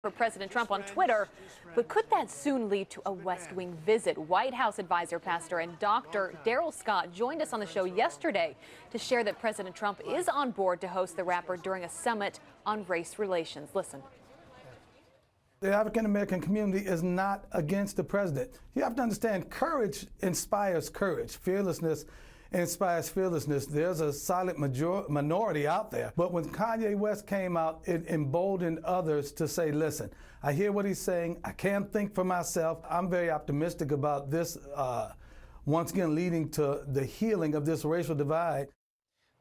for President Trump on Twitter, but could that soon lead to a West Wing visit? White House advisor, pastor, and Dr. Daryl Scott joined us on the show yesterday to share that President Trump is on board to host the rapper during a summit on race relations. Listen. The African-American community is not against the president. You have to understand, courage inspires courage. Fearlessness inspires fearlessness. There's a silent minority out there. But when Kanye West came out, it emboldened others to say, listen, I hear what he's saying. I can't think for myself. I'm very optimistic about this, once again, leading to the healing of this racial divide.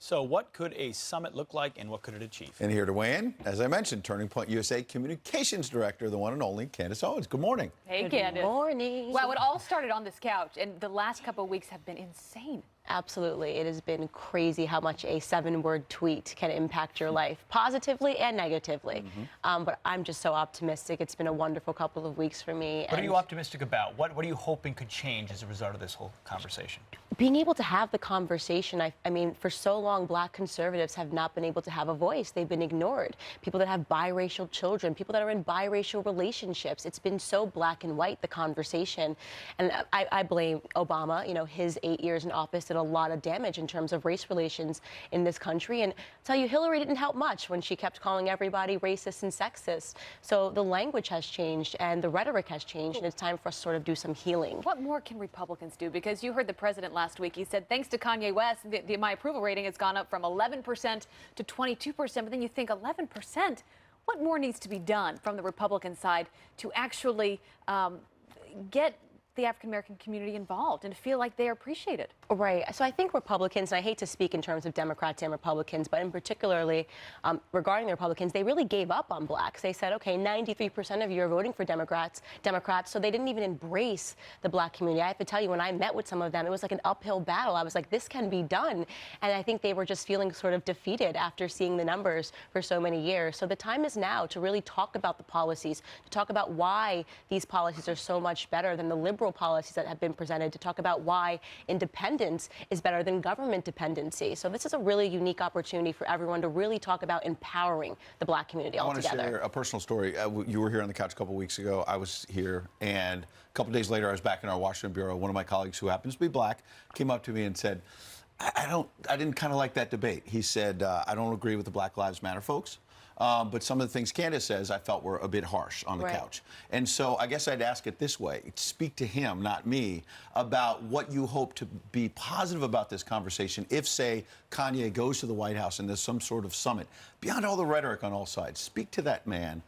So what could a summit look like and what could it achieve? And here to weigh in, as I mentioned, Turning Point USA Communications Director, the one and only Candace Owens. Good morning. Hey, Candace. Good morning. Wow, it all started on this couch, and the last couple of weeks have been insane. Absolutely. It has been crazy how much a 7-word tweet can impact your life, positively and negatively. But I'm just so optimistic. It's been a wonderful couple of weeks for me. What are you optimistic about? What are you hoping could change as a result of this whole conversation? Being able to have the conversation. I mean, for so long, Black conservatives have not been able to have a voice. They've been ignored. People that have biracial children, people that are in biracial relationships. It's been so black and white, the conversation. And I blame Obama. You know, his 8 years in office did a lot of damage in terms of race relations in this country. And I'll tell you, Hillary didn't help much when she kept calling everybody racist and sexist. So the language has changed and the rhetoric has changed, and it's time for us to sort of do some healing. What more can Republicans do? Because you heard the president last week. He said, thanks to Kanye West, my approval rating has gone up from 11% to 22%. But then you think 11%? What more needs to be done from the Republican side to actually get the African-American community involved and feel like they are appreciated? Right. So I think Republicans, and I hate to speak in terms of Democrats and Republicans, but in particularly regarding the Republicans, they really gave up on blacks. They said, okay, 93% of you are voting for Democrats, so they didn't even embrace the black community. I have to tell you, when I met with some of them, it was like an uphill battle. I was like, this can be done. And I think they were just feeling sort of defeated after seeing the numbers for so many years. So the time is now to really talk about the policies, to talk about why these policies are so much better than the liberal policies that have been presented, to talk about why independence is better than government dependency. So this is a really unique opportunity for everyone to really talk about empowering the black community altogether. I want to share a personal story. You were here on the couch a couple weeks ago. I was here, and a couple days later, I was back in our Washington bureau. One of my colleagues, who happens to be black, came up to me and said, I didn't kind of like that debate. He said, I don't agree with the Black Lives Matter folks. But some of the things Candace says I felt were a bit harsh on the couch. And so I guess I'd ask it this way. Speak to him, not me, about what you hope to be positive about this conversation if, say, Kanye goes to the White House and there's some sort of summit. Beyond all the rhetoric on all sides, speak to that man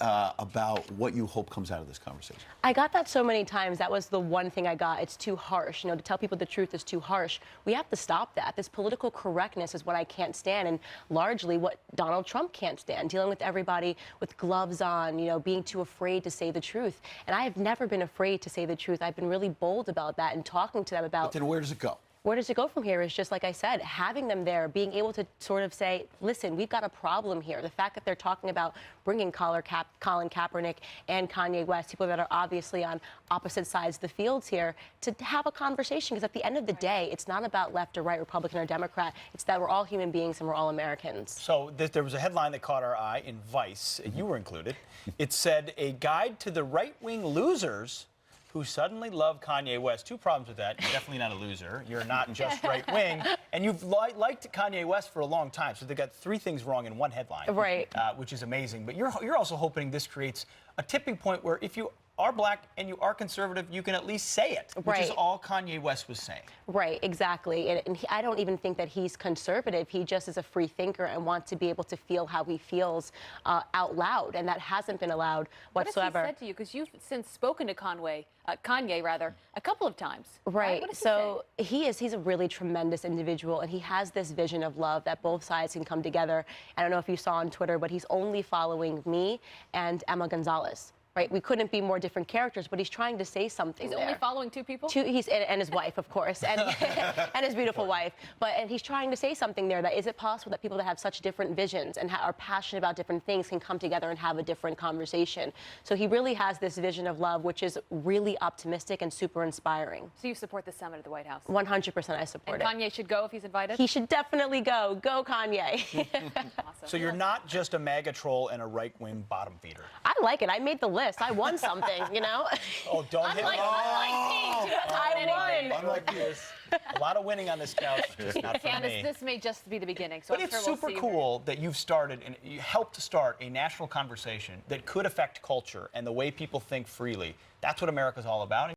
about what you hope comes out of this conversation. I got that so many times. That was the one thing I got. It's too harsh. You know, to tell people the truth is too harsh. We have to stop that. This political correctness is what I can't stand, and largely what Donald Trump can't stand, dealing with everybody with gloves on, you know, being too afraid to say the truth. And I have never been afraid to say the truth. I've been really bold about that and talking to them about... But then where does it go? Where does it go from here is just like I said, having them there, being able to sort of say, listen, we've got a problem here. The fact that they're talking about bringing Colin Kaepernick and Kanye West, people that are obviously on opposite sides of the fields here, to have a conversation, because at the end of the day, it's not about left or right, Republican or Democrat. It's that we're all human beings and we're all Americans. So there was a headline that caught our eye in Vice, you were included. It said, a guide to the right-wing losers who suddenly love Kanye West. Two problems with that. You're definitely not a loser. You're not just right-wing. And you've liked Kanye West for a long time. So they got 3 things wrong in one headline. Right. Which is amazing. But you're also hoping this creates a tipping point where if you are black and you are conservative, you can at least say it, which is all Kanye West was saying. Right, exactly. And I don't even think that he's conservative. He just is a free thinker and wants to be able to feel how he feels out loud, and that hasn't been allowed whatsoever. What has he said to you? Because you've since spoken to Kanye, a couple of times. Right. So he's a really tremendous individual, and he has this vision of love that both sides can come together. I don't know if you saw on Twitter, but he's only following me and Emma Gonzalez. right? We couldn't be more different characters, but he's trying to say something He's there. only following 2 people? And his wife, of course, and, and his beautiful wife. And he's trying to say something there, that is it possible that people that have such different visions and are passionate about different things can come together and have a different conversation. So he really has this vision of love, which is really optimistic and super inspiring. So you support the summit at the White House? 100% I support And Kanye should go if he's invited? He should definitely go. Go, Kanye. Awesome. So you're not just a MAGA troll and a right-wing bottom feeder. I like it. I made the list. I won something, you know? Oh, don't hit me. I won. Unlike this. A lot of winning on this couch, just not for Candace, me. this may just be the beginning. So But I'm it's sure we'll super see you cool that you've started and you helped to start a national conversation that could affect culture and the way people think freely. That's what America's all about.